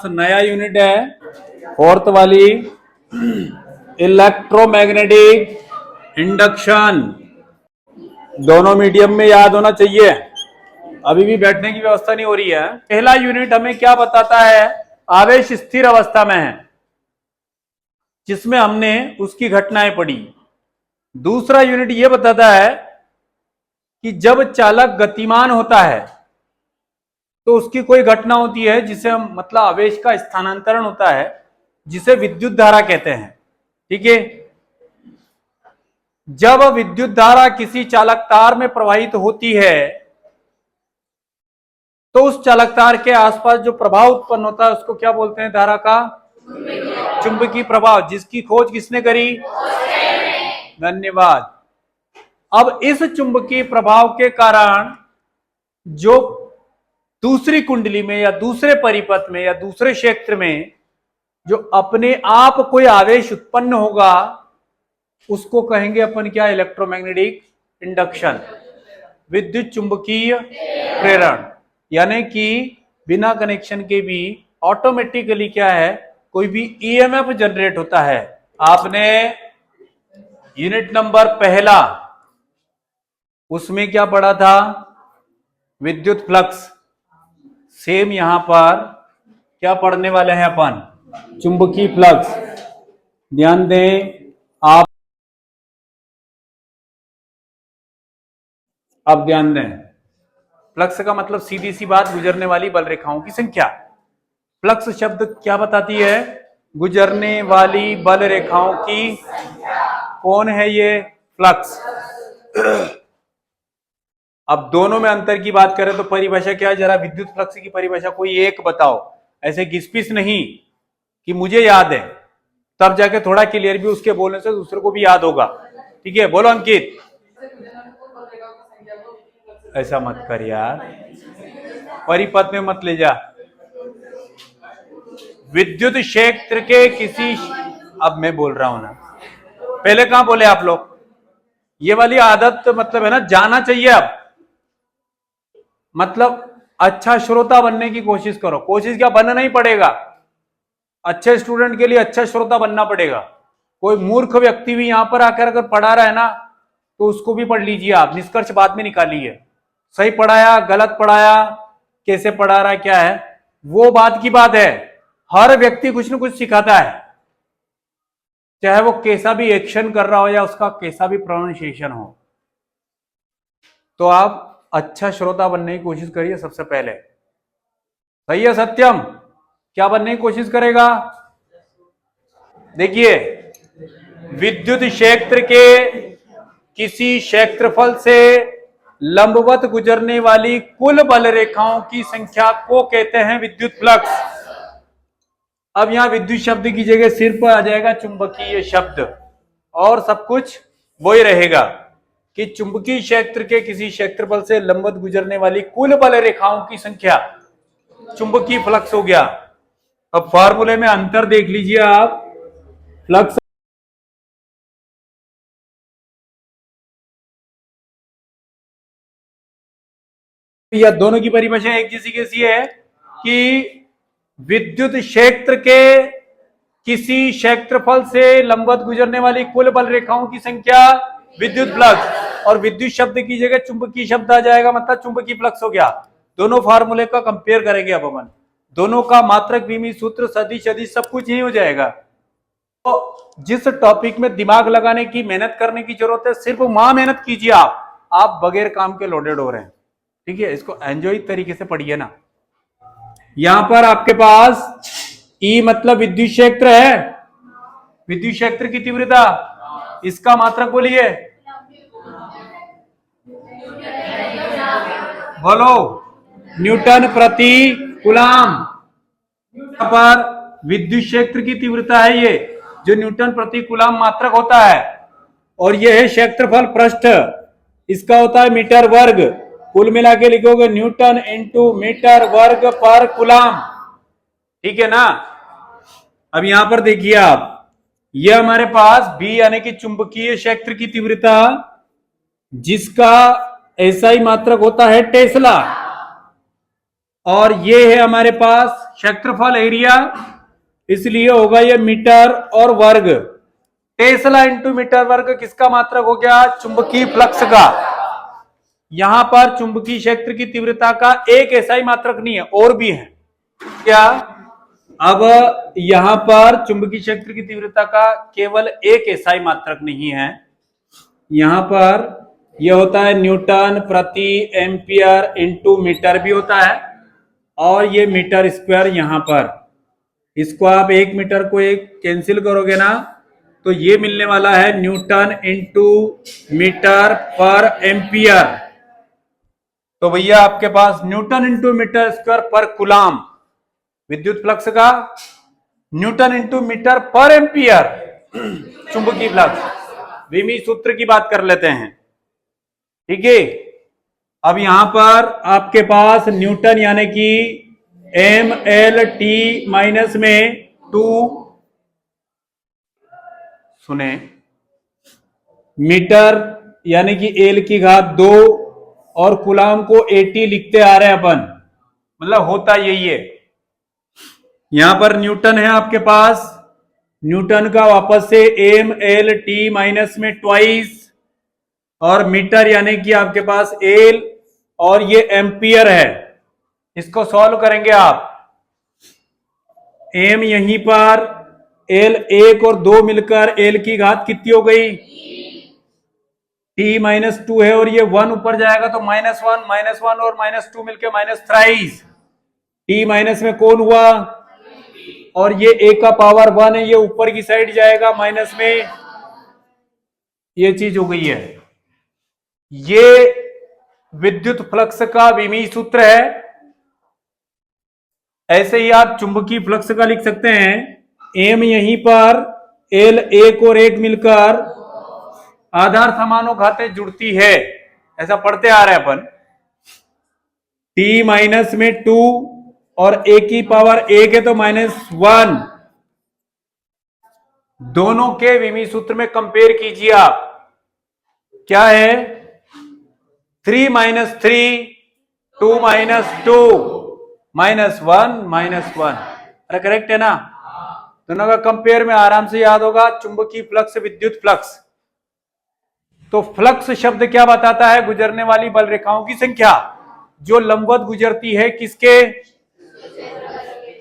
नया यूनिट है फोर्थ वाली, इलेक्ट्रोमैग्नेटिक इंडक्शन। दोनों मीडियम में याद होना चाहिए, अभी भी बैठने की व्यवस्था नहीं हो रही है। पहला यूनिट हमें क्या बताता है? आवेश स्थिर अवस्था में है, जिसमें हमने उसकी घटनाएं पढ़ी। दूसरा यूनिट यह बताता है कि जब चालक गतिमान होता है तो उसकी कोई घटना होती है जिसे हम मतलब आवेश का स्थानांतरण होता है, जिसे विद्युत धारा कहते हैं। ठीक है, जब विद्युत धारा किसी चालक तार में प्रवाहित होती है तो उस चालक तार के आसपास जो प्रभाव उत्पन्न होता है उसको क्या बोलते हैं? धारा का चुंबकीय प्रभाव, जिसकी खोज किसने करी? धन्यवाद। अब इस चुंबकीय प्रभाव के कारण जो दूसरी कुंडली में या दूसरे परिपथ में या दूसरे क्षेत्र में जो अपने आप कोई आवेश उत्पन्न होगा उसको कहेंगे अपन क्या? इलेक्ट्रोमैग्नेटिक इंडक्शन, विद्युत चुंबकीय प्रेरण। यानी कि बिना कनेक्शन के भी ऑटोमेटिकली क्या है, कोई भी ईएमएफ जनरेट होता है। आपने यूनिट नंबर पहला उसमें क्या पढ़ा था? विद्युत फ्लक्स। सेम यहां पर क्या पढ़ने वाले हैं अपन? चुंबकीय फ्लक्स। ध्यान दें आप, अब ध्यान दें, फ्लक्स का मतलब सीधी सी बात, गुजरने वाली बल रेखाओं की संख्या। फ्लक्स शब्द क्या बताती है? गुजरने वाली बल रेखाओं की। कौन है ये फ्लक्स? अब दोनों में अंतर की बात करें तो परिभाषा क्या है? जरा विद्युत फ्लक्स की परिभाषा कोई एक बताओ, ऐसे घिसपिस नहीं कि मुझे याद है, तब जाके थोड़ा क्लियर भी उसके बोलने से दूसरे को भी याद होगा। ठीक है, बोलो अंकित। ऐसा मत कर यार, परिपथ में मत ले जा। विद्युत क्षेत्र के किसी, अब मैं बोल रहा हूं ना, पहले कहां बोले आप लोग? ये वाली आदत मतलब है ना, जाना चाहिए। अब मतलब अच्छा श्रोता बनने की कोशिश करो। कोशिश क्या, बनना नहीं पड़ेगा, अच्छे स्टूडेंट के लिए अच्छा श्रोता बनना पड़ेगा। कोई मूर्ख व्यक्ति भी यहां पर आकर अगर पढ़ा रहा है ना तो उसको भी पढ़ लीजिए आप, निष्कर्ष बाद में निकालिए। सही पढ़ाया, गलत पढ़ाया, कैसे पढ़ा रहा है, क्या है, वो बात की बात है। हर व्यक्ति कुछ न कुछ सिखाता है, चाहे वो कैसा भी एक्शन कर रहा हो या उसका कैसा भी प्रोनाउंसिएशन हो। तो आप अच्छा श्रोता बनने की कोशिश करिए सबसे पहले। सही है सत्यम? क्या बनने की कोशिश करेगा? देखिए, विद्युत क्षेत्र के किसी क्षेत्रफल से लंबवत गुजरने वाली कुल बल रेखाओं की संख्या को कहते हैं विद्युत फ्लक्स। अब यहां विद्युत शब्द की जगह सिर्फ आ जाएगा चुंबकीय शब्द, और सब कुछ वही रहेगा कि चुंबकीय क्षेत्र के किसी क्षेत्रफल से लंबवत गुजरने वाली कुल बल रेखाओं की संख्या चुंबकीय फ्लक्स हो गया। अब फॉर्मूले में अंतर देख लीजिए आप। फ्लक्स या दोनों की परिभाषा एक जैसी कैसी है कि विद्युत क्षेत्र के किसी क्षेत्रफल से लंबवत गुजरने वाली कुल बल रेखाओं की संख्या विद्युत फ्लक्स, और विद्युत शब्द की जगह चुंबकीय शब्द आ जाएगा, मतलब चुंबकीय फ्लक्स हो गया। दोनों फार्मूले का कंपेयर करेंगे अब अपन, दोनों का मात्रक, विमी सूत्र, सदिश अदिश सब कुछ यही हो जाएगा। तो जिस टॉपिक में दिमाग लगाने की, मेहनत करने की जरूरत है, सिर्फ वहां मेहनत कीजिए आप बगैर काम के लोडेड हो रहे हैं। ठीक है, इसको एंजॉय तरीके से पढ़िए ना। यहां पर आपके पास ई मतलब विद्युत क्षेत्र है, विद्युत क्षेत्र की तीव्रता, इसका मात्रक बोलिए, बोलो, न्यूटन प्रति कूलम। यहां पर विद्युत क्षेत्र की तीव्रता है ये, जो न्यूटन प्रति कूलम मात्रक होता है, और ये है क्षेत्रफल पृष्ठ, इसका होता है मीटर वर्ग। कुल मिला के लिखोगे न्यूटन इंटू मीटर वर्ग पर कूलम। ठीक है ना? अब यहां पर देखिए आप, ये हमारे पास बी यानी कि चुंबकीय क्षेत्र की तीव्रता, जिसका ऐसा ही मात्रक होता है टेस्ला, और ये है हमारे पास क्षेत्रफल एरिया, इसलिए होगा ये मीटर और वर्ग। टेस्ला इंटू मीटर वर्ग किसका मात्रक हो गया? चुंबकीय फ्लक्स का। यहां पर चुंबकीय क्षेत्र की तीव्रता का एक ऐसा ही मात्रक नहीं है, और भी है। क्या? अब यहां पर चुंबकीय क्षेत्र की तीव्रता का केवल एक ऐसा ही मात्रक नहीं है, यहां पर यह होता है न्यूटन प्रति एम्पियर इंटू मीटर भी होता है, और ये मीटर स्क्वायर यहां पर, इसको आप एक मीटर को एक कैंसिल करोगे ना, तो ये मिलने वाला है न्यूटन इंटू मीटर पर एम्पियर। तो भैया आपके पास न्यूटन इंटू मीटर स्क्वायर पर कूलाम विद्युत फ्लक्स का, न्यूटन इंटू मीटर पर एम्पियर चुंबकीय फ्लक्स। विमी सूत्र की बात कर लेते हैं, ठीक है। अब यहां पर आपके पास न्यूटन यानी कि एम एल टी माइनस में 2, सुने, मीटर यानी कि एल की घात 2, और कूलाम को 80 लिखते आ रहे हैं अपन, मतलब होता यही है। यहां पर न्यूटन है आपके पास, न्यूटन का वापस से एम एल टी माइनस में ट्वाइस, और मीटर यानी कि आपके पास एल, और ये एम्पियर है। इसको सॉल्व करेंगे आप, एम यहीं पर, एल 1 और 2 मिलकर एल की घात कितनी हो गई? टी माइनस 2 है, और ये 1 ऊपर जाएगा तो -1 और -2 मिलकर -3। टी माइनस में कौन हुआ? और ये a का पावर 1 है, ये ऊपर की साइड जाएगा माइनस में, ये चीज हो गई है। ये विद्युत फ्लक्स का विमीय सूत्र है। ऐसे ही आप चुंबकीय फ्लक्स का लिख सकते हैं, एम यहीं पर, एल 1 और 1 मिलकर आधार समानों खाते जुड़ती है, ऐसा पढ़ते आ रहे हैं अपन। टी माइनस में 2 और a की पावर 1 है तो -1, दोनों के विमीय सूत्र में कंपेयर कीजिए आप, क्या है? 3 - 3, 2 - 2, -1 -1। अरे करेक्ट है ना? दोनों का कंपेयर में आराम से याद होगा, चुंबकीय फ्लक्स विद्युत फ्लक्स। तो फ्लक्स शब्द क्या बताता है? गुजरने वाली बल रेखाओं की संख्या जो लंबवत गुजरती है किसके?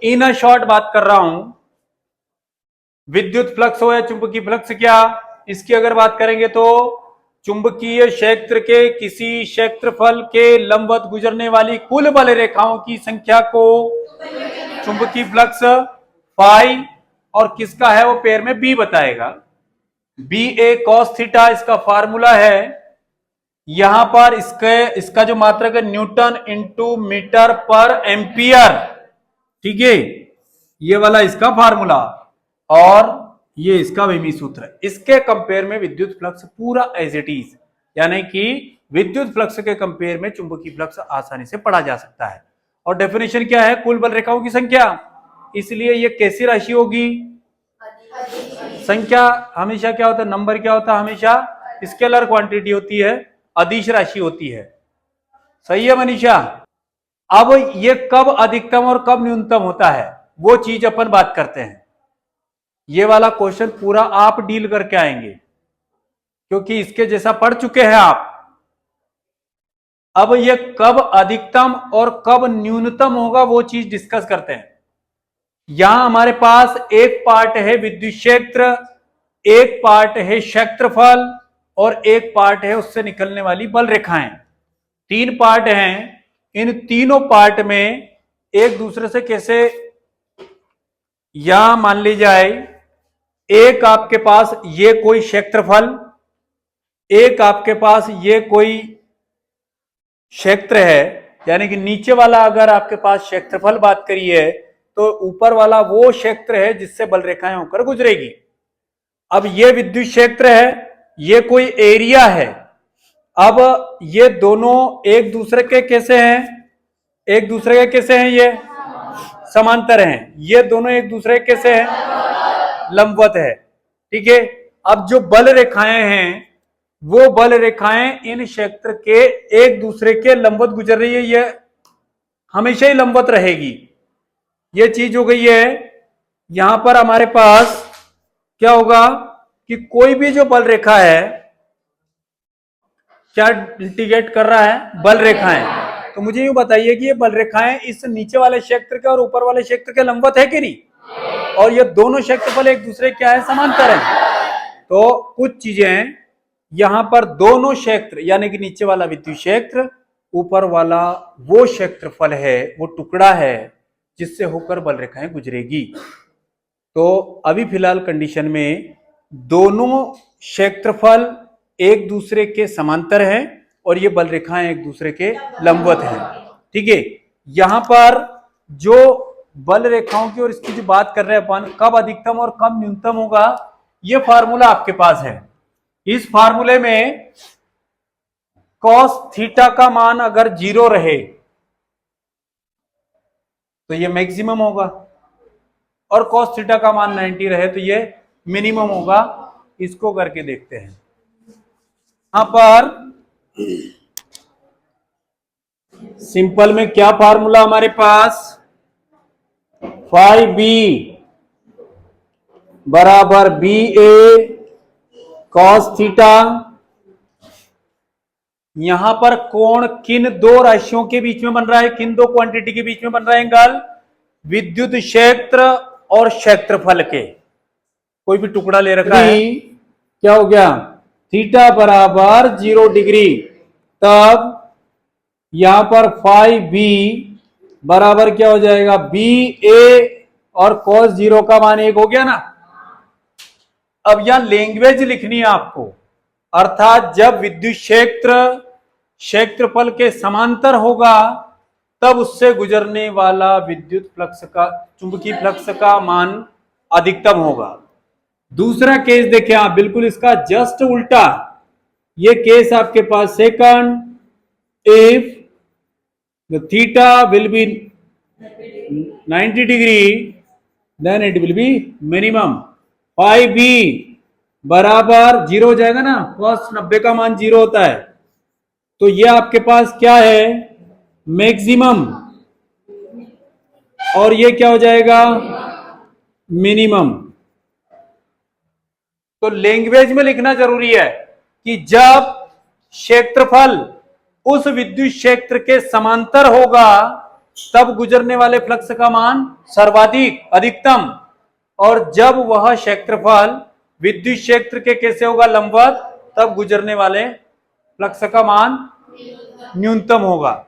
इन शॉर्ट बात कर रहा हूं, विद्युत फ्लक्स हो या चुंबकीय फ्लक्स, क्या इसकी अगर बात करेंगे तो चुंबकीय क्षेत्र के किसी क्षेत्रफल के लंबवत गुजरने वाली कुल बल रेखाओं की संख्या को चुंबकीय फ्लक्स फाई, और किसका है वो पेयर में बी बताएगा। बी ए कॉस थीटा इसका फार्मूला है। यहां पर इसका जो मात्रक है न्यूटन इंटू मीटर पर एम्पियर, ठीक है, ये वाला इसका फार्मूला, और ये इसका विमीय सूत्र है। इसके कंपेयर में विद्युत फ्लक्स पूरा एज इट इज, यानी कि विद्युत फ्लक्स के कंपेयर में चुंबकीय फ्लक्स आसानी से पढ़ा जा सकता है। और डेफिनेशन क्या है? कुल बल रेखाओं की संख्या, इसलिए ये कैसी राशि होगी? संख्या हमेशा क्या होता है? नंबर क्या होता है? हमेशा स्केलर क्वांटिटी होती है, अदिश राशि होती है। सही है मनीषा? अब ये कब अधिकतम और कब न्यूनतम होता है वो चीज अपन बात करते हैं। ये वाला क्वेश्चन पूरा आप डील करके आएंगे, क्योंकि इसके जैसा पढ़ चुके हैं आप। अब ये कब अधिकतम और कब न्यूनतम होगा वो चीज डिस्कस करते हैं। यहां हमारे पास एक पार्ट है विद्युत क्षेत्र, एक पार्ट है क्षेत्रफल, और एक पार्ट है उससे निकलने वाली बल रेखाएं। 3 पार्ट हैं। इन तीनों पार्ट में एक दूसरे से कैसे, यहां मान ली जाए एक आपके पास ये कोई क्षेत्रफल, एक आपके पास ये कोई क्षेत्र है, यानी कि नीचे वाला अगर आपके पास क्षेत्रफल बात करी है तो ऊपर वाला वो क्षेत्र है जिससे बल रेखाएं होकर गुजरेगी। अब ये विद्युत क्षेत्र है, ये कोई एरिया है। अब ये दोनों एक दूसरे के कैसे हैं? एक दूसरे के कैसे हैं? ये समांतर हैं। ये दोनों एक दूसरे के कैसे हैं? लंबवत है, ठीक है। अब जो बल रेखाएं हैं वो बल रेखाएं इन क्षेत्र के एक दूसरे के लंबवत गुजर रही है, ये हमेशा ही लंबवत रहेगी। ये चीज हो गई है। यहां पर हमारे पास क्या होगा कि कोई भी जो बल रेखा है क्या इंटीग्रेट कर रहा है, बल रेखाएं। तो मुझे यूं बताइए कि ये बल रेखाएं इस नीचे वाले क्षेत्र के और ऊपर वाले क्षेत्र के लंबवत है कि नहीं, और ये दोनों क्षेत्रफल एक दूसरे क्या है, समांतर है। तो कुछ चीजें यहां पर दोनों क्षेत्र यानी कि नीचे वाला विद्युत क्षेत्र, ऊपर वाला वो क्षेत्रफल है, वो टुकड़ा है जिससे होकर बल रेखाएं गुजरेगी। तो अभी फिलहाल कंडीशन में दोनों क्षेत्रफल एक दूसरे के समांतर है और ये बल रेखाएं एक दूसरे के लंबवत हैं। ठीक है, यहां पर जो बल रेखाओं की और इसकी जो बात कर रहे हैं अपन, कब अधिकतम और कब न्यूनतम होगा, ये फार्मूला आपके पास है। इस फार्मूले में कॉस थीटा का मान अगर 0 रहे तो ये मैक्सिमम होगा, और कॉस थीटा का मान 90 रहे तो ये मिनिमम होगा। इसको करके देखते हैं। यहां पर सिंपल में क्या फार्मूला हमारे पास, फाई बी बराबर बी ए कॉस थीटा। यहां पर कोण किन दो राशियों के बीच में बन रहा है, किन दो क्वांटिटी के बीच में बन रहा है एंगल, विद्युत क्षेत्र और क्षेत्रफल के। कोई भी टुकड़ा ले रखा है, क्या हो गया, थीटा बराबर 0 डिग्री, तब यहां पर फाई बी बराबर क्या हो जाएगा, बी ए और cos 0 का मान 1 हो गया ना। अब यहां लैंग्वेज लिखनी है आपको, अर्थात जब विद्युत क्षेत्र क्षेत्रफल के समांतर होगा तब उससे गुजरने वाला विद्युत फ्लक्स का, चुंबकीय फ्लक्स का मान अधिकतम होगा। दूसरा केस देखें आप, बिल्कुल इसका जस्ट उल्टा। ये केस आपके पास second, if the theta will be 90 degree then it will be minimum. Phi B बराबर 0 हो जाएगा ना, cos 90 का मान 0 होता है, तो ये आपके पास क्या है, मैक्सिमम, और ये क्या हो जाएगा, मिनिमम। तो लैंग्वेज में लिखना जरूरी है कि जब क्षेत्रफल उस विद्युत क्षेत्र के समांतर होगा तब गुजरने वाले फ्लक्स का मान सर्वाधिक, अधिकतम, और जब वह क्षेत्रफल विद्युत क्षेत्र के कैसे होगा, लंबवत, तब गुजरने वाले फ्लक्स का मान न्यूनतम होगा।